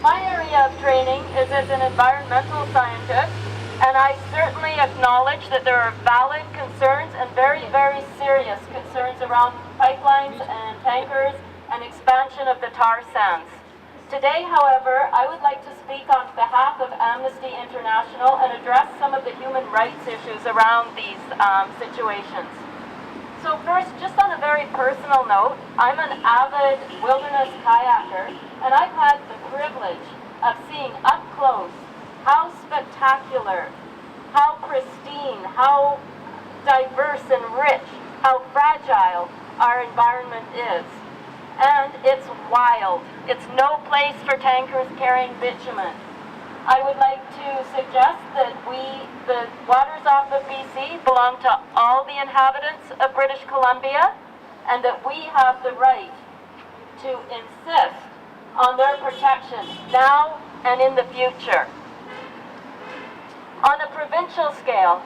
My area of training is as an environmental scientist, and I certainly acknowledge that there are valid concerns and very, very serious concerns around pipelines and tankers and expansion of the tar sands. Today, however, I would like to speak on behalf of Amnesty International and address some of the human rights issues around these situations. So first, just on a very personal note, I'm an avid wilderness kayaker, and I've had the privilege of seeing up close how spectacular, how pristine, how diverse and rich, how fragile our environment is. And it's wild. It's no place for tankers carrying bitumen. I would like to suggest that the waters off of BC belong to all the inhabitants of British Columbia, and that we have the right to insist on their protection now and in the future. On a provincial scale,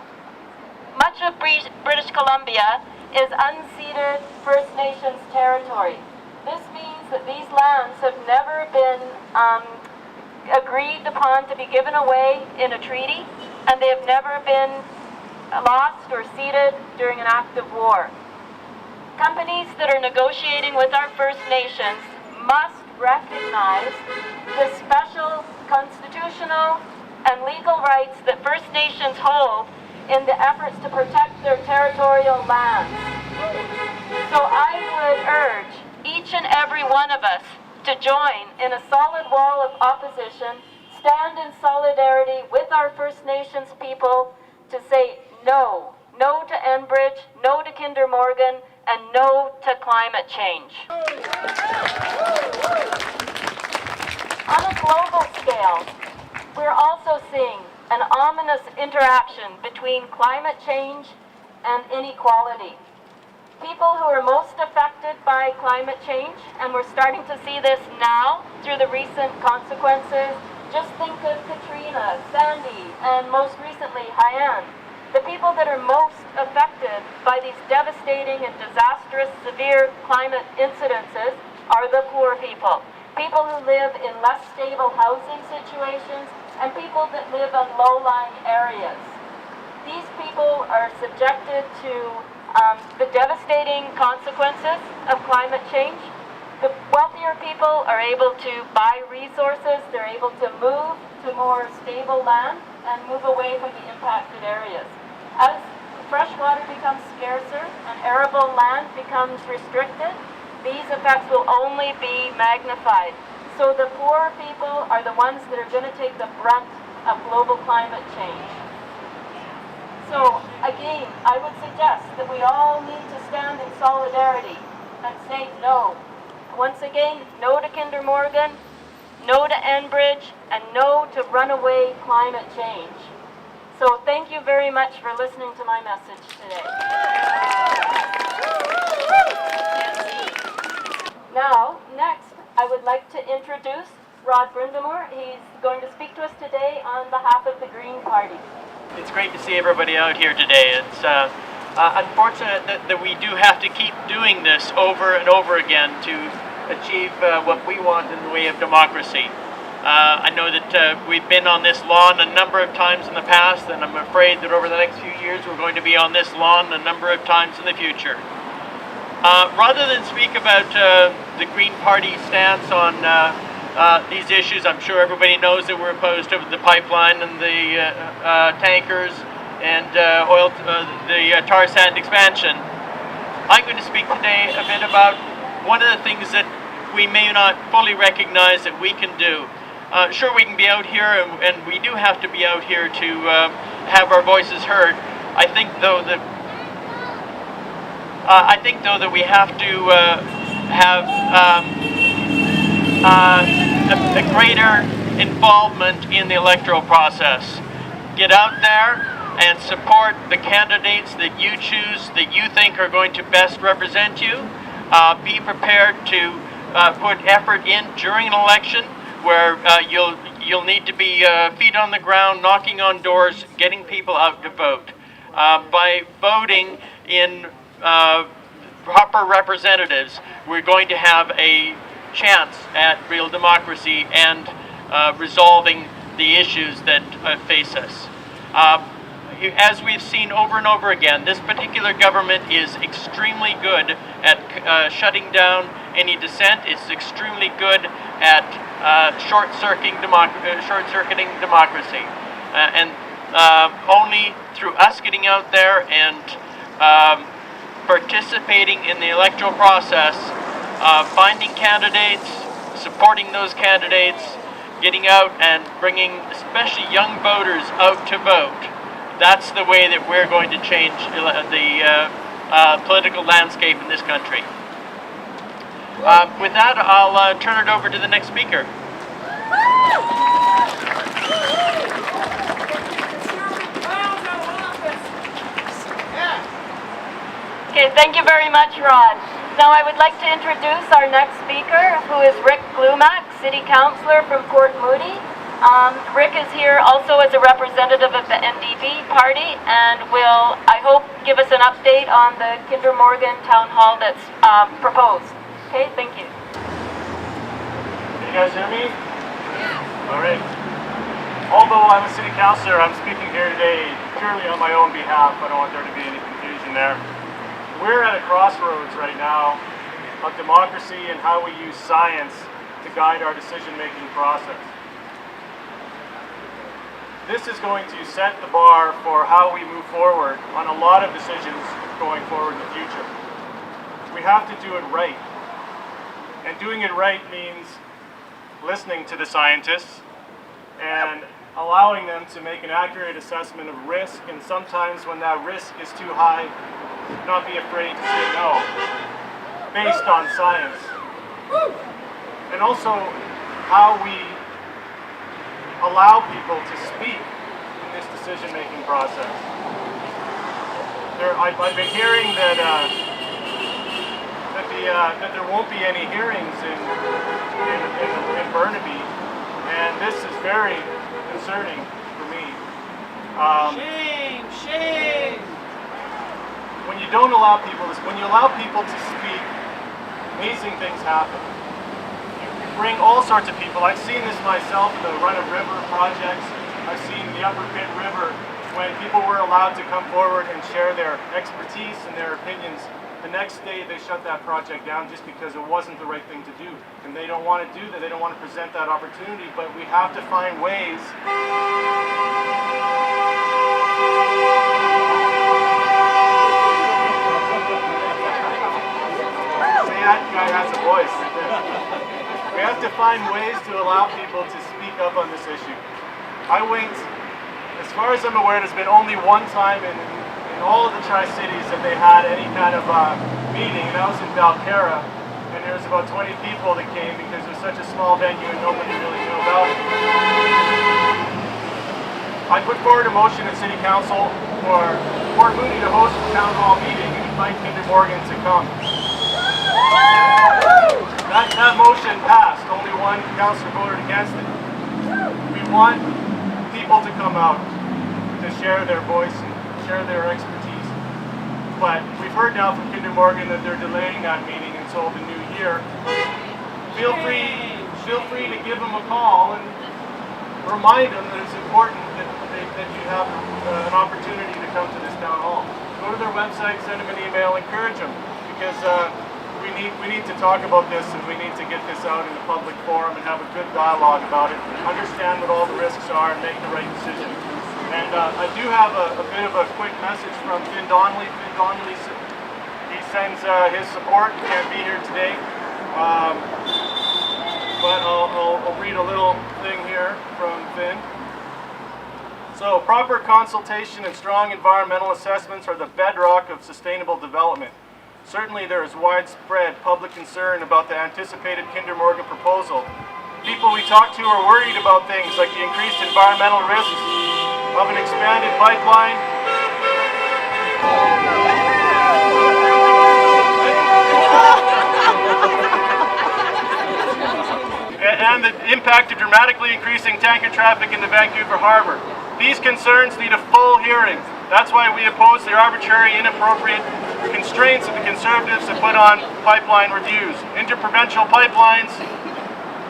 much of British Columbia is unceded First Nations territory. This means that these lands have never been agreed upon to be given away in a treaty, and they have never been lost or ceded during an act of war. Companies that are negotiating with our First Nations must recognize the special constitutional and legal rights that First Nations hold in the efforts to protect their territorial lands. So I would urge each and every one of us to join in a solid wall of opposition, stand in solidarity with our First Nations people to say no. No to Enbridge, no to Kinder Morgan, and no to climate change. On a global scale, we're also seeing an ominous interaction between climate change and inequality. People who are most affected by climate change, and we're starting to see this now through the recent consequences, just think of Katrina, Sandy, and most recently Haiyan. The people that are most affected by these devastating and disastrous severe climate incidences are the poor people. People who live in less stable housing situations and people that live in low-lying areas. These people are subjected to the devastating consequences of climate change. The wealthier people are able to buy resources, they're able to move to more stable land and move away from the impacted areas. As fresh water becomes scarcer and arable land becomes restricted, these effects will only be magnified. So the poor people are the ones that are going to take the brunt of global climate change. So again, I would suggest that we all need to stand in solidarity and say no. Once again, no to Kinder Morgan, no to Enbridge, and no to runaway climate change. So thank you very much for listening to my message today. Now, next, I would like to introduce Rod Brindamore. He's going to speak to us today on behalf of the Green Party. It's great to see everybody out here today. It's unfortunate that we do have to keep doing this over and over again to achieve what we want in the way of democracy. I know that we've been on this lawn a number of times in the past, and I'm afraid that over the next few years we're going to be on this lawn a number of times in the future. Rather than speak about the Green Party stance on these issues, I'm sure everybody knows that we're opposed to the pipeline and the tankers and the tar sand expansion. I'm going to speak today a bit about one of the things that we may not fully recognize that we can do. Sure, we can be out here, and we do have to be out here to have our voices heard. I think though that we have to have a greater involvement in the electoral process. Get out there and support the candidates that you choose, that you think are going to best represent you. Be prepared to put effort in during an election where you'll need to be feet on the ground, knocking on doors, getting people out to vote. By voting in proper representatives, we're going to have a chance at real democracy, and resolving the issues that face us. As we've seen over and over again, this particular government is extremely good at shutting down any dissent. It's extremely good at short-circuiting democracy. And only through us getting out there and participating in the electoral process, finding candidates, supporting those candidates, getting out and bringing especially young voters out to vote. That's the way that we're going to change the political landscape in this country. With that, I'll turn it over to the next speaker. Okay, thank you very much, Rod. Now I would like to introduce our next speaker, who is Rick Glumac, City Councillor from Port Moody. Rick is here also as a representative of the NDP party and will, I hope, give us an update on the Kinder Morgan Town Hall that's proposed. Okay, thank you. Can you guys hear me? Yeah. All right. Although I'm a city councillor, I'm speaking here today purely on my own behalf. I don't want there to be any confusion there. We're at a crossroads right now of democracy and how we use science to guide our decision-making process. This is going to set the bar for how we move forward on a lot of decisions going forward in the future. We have to do it right. And doing it right means listening to the scientists and allowing them to make an accurate assessment of risk, and sometimes when that risk is too high, not be afraid to say no, based on science. And also how we allow people to speak in this decision-making process. I've been hearing that that there won't be any hearings in Burnaby, and this is very concerning for me. Shame! When you don't allow people to, when you allow people to speak, amazing things happen. You bring all sorts of people. I've seen this myself in the Run of River projects. I've seen the Upper Pit River when people were allowed to come forward and share their expertise and their opinions. The next day they shut that project down just because it wasn't the right thing to do. And they don't want to do that. They don't want to present that opportunity, but we have to find ways. That guy has a voice. We have to find ways to allow people to speak up on this issue. I went, as far as I'm aware, there's been only one time in all of the Tri-Cities that they had any kind of meeting, and that was in Valcara, and there was about 20 people that came because it was such a small venue and nobody really knew about it. I put forward a motion at City Council for Port Moody to host a town hall meeting and invite Kinder Morgan to come. That motion passed. Only one councillor voted against it. We want people to come out to share their voice and share their expertise. But we've heard now from Kinder Morgan that they're delaying that meeting until the new year. Feel free to give them a call and remind them that it's important that you have an opportunity to come to this town hall. Go to their website, send them an email, encourage them, because we need to talk about this, and we need to get this out in the public forum and have a good dialogue about it, understand what all the risks are, and make the right decision. And I do have a bit of a quick message from Finn Donnelly. Finn Donnelly, he sends his support. He can't be here today, but I'll read a little thing here from Finn. So, proper consultation and strong environmental assessments are the bedrock of sustainable development. Certainly there is widespread public concern about the anticipated Kinder Morgan proposal. People we talk to are worried about things like the increased environmental risks of an expanded pipeline, and the impact of dramatically increasing tanker traffic in the Vancouver Harbour. These concerns need a full hearing. That's why we oppose the arbitrary, inappropriate constraints that the Conservatives have put on pipeline reviews. Interprovincial pipelines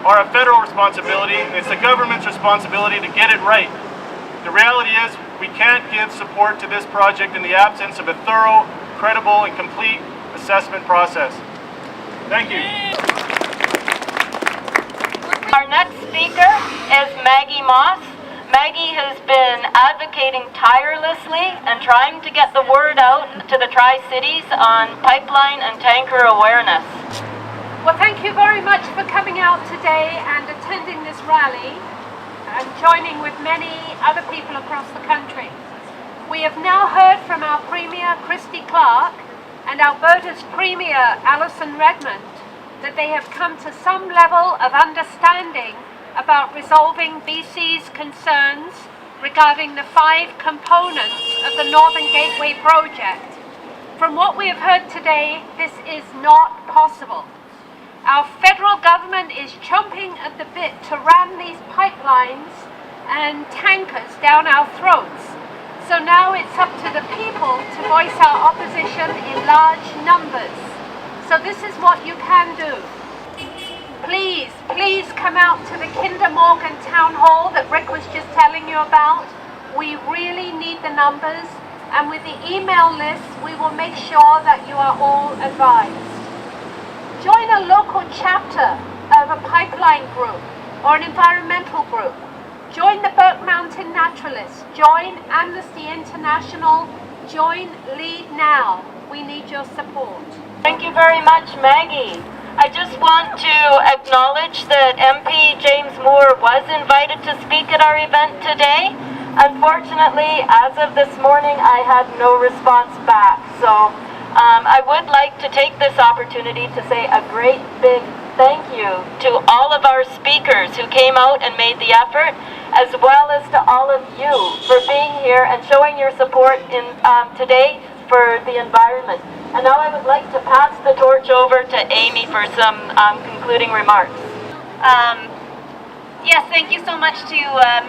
are a federal responsibility. It's the government's responsibility to get it right. The reality is we can't give support to this project in the absence of a thorough, credible, and complete assessment process. Thank you. Our next speaker is Maggie Moss. Maggie has been advocating tirelessly and trying to get the word out to the Tri-Cities on pipeline and tanker awareness. Well, thank you very much for coming out today and attending this rally and joining with many other people across the country. We have now heard from our Premier, Christy Clark, and Alberta's Premier, Alison Redmond, that they have come to some level of understanding about resolving BC's concerns regarding the 5 components of the Northern Gateway project. From what we have heard today, this is not possible. Our federal government is chomping at the bit to ram these pipelines and tankers down our throats. So now it's up to the people to voice our opposition in large numbers. So this is what you can do. Please come out to the Kinder Morgan Town Hall that Rick was just telling you about. We really need the numbers, and with the email list, we will make sure that you are all advised. Join a local chapter of a pipeline group or an environmental group. Join the Burke Mountain Naturalists. Join Amnesty International. Join Lead Now. We need your support. Thank you very much, Maggie. I just want to acknowledge that MP James Moore was invited to speak at our event today. Unfortunately, as of this morning, I had no response back. So I would like to take this opportunity to say a great big thank you to all of our speakers who came out and made the effort, as well as to all of you for being here and showing your support in today for the environment. And now I would like to pass the torch over to Amy for some concluding remarks. Yes, thank you so much to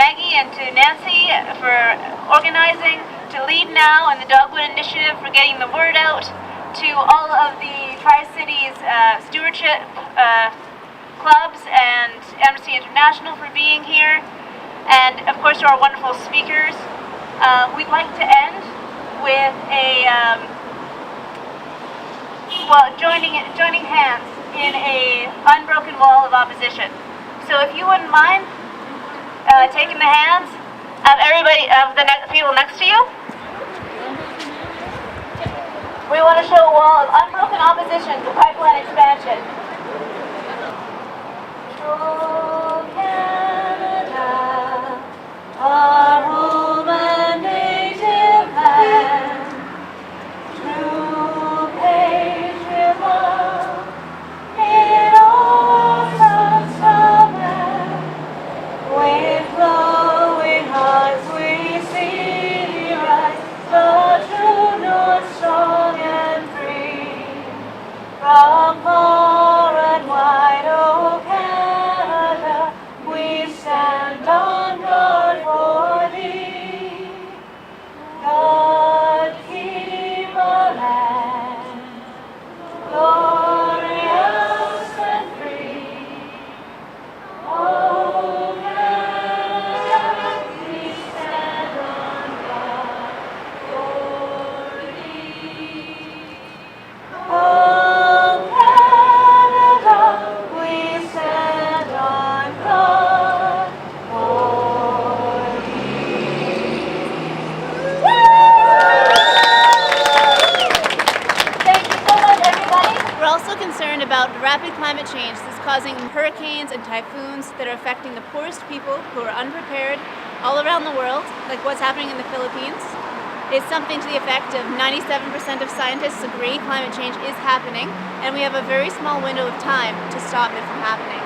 Maggie and to Nancy for organizing, to Lead Now and the Dogwood Initiative for getting the word out, to all of the Tri-Cities stewardship clubs and Amnesty International for being here, and of course to our wonderful speakers. We'd like to end with a joining hands in a unbroken wall of opposition. So if you wouldn't mind taking the hands of everybody, of the people next to you. We want to show a wall of unbroken opposition to pipeline expansion. Oh, Canada, our home and native land, true patriot love, it all comes from man. With glowing hearts we see rise, the true North strong and free. From far and wide, oh Canada, we stand on guard for thee. God keep our land glorious and free. Oh Canada, we stand on guard for thee. Oh Canada, we stand on guard for thee. Thank you so much, everybody. We're also concerned about rapid climate change that's causing hurricanes and typhoons that are affecting the poorest people who are unprepared all around the world, like what's happening in the Philippines. It's something to the effect of 97% of scientists agree climate change is happening, and we have a very small window of time to stop it from happening.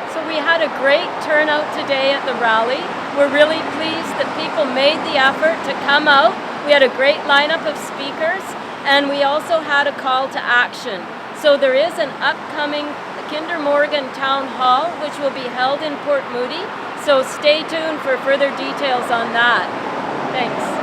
So we had a great turnout today at the rally. We're really pleased that people made the effort to come out. We had a great lineup of speakers, and we also had a call to action. So there is an upcoming Kinder Morgan Town Hall, which will be held in Port Moody. So stay tuned for further details on that. Thanks.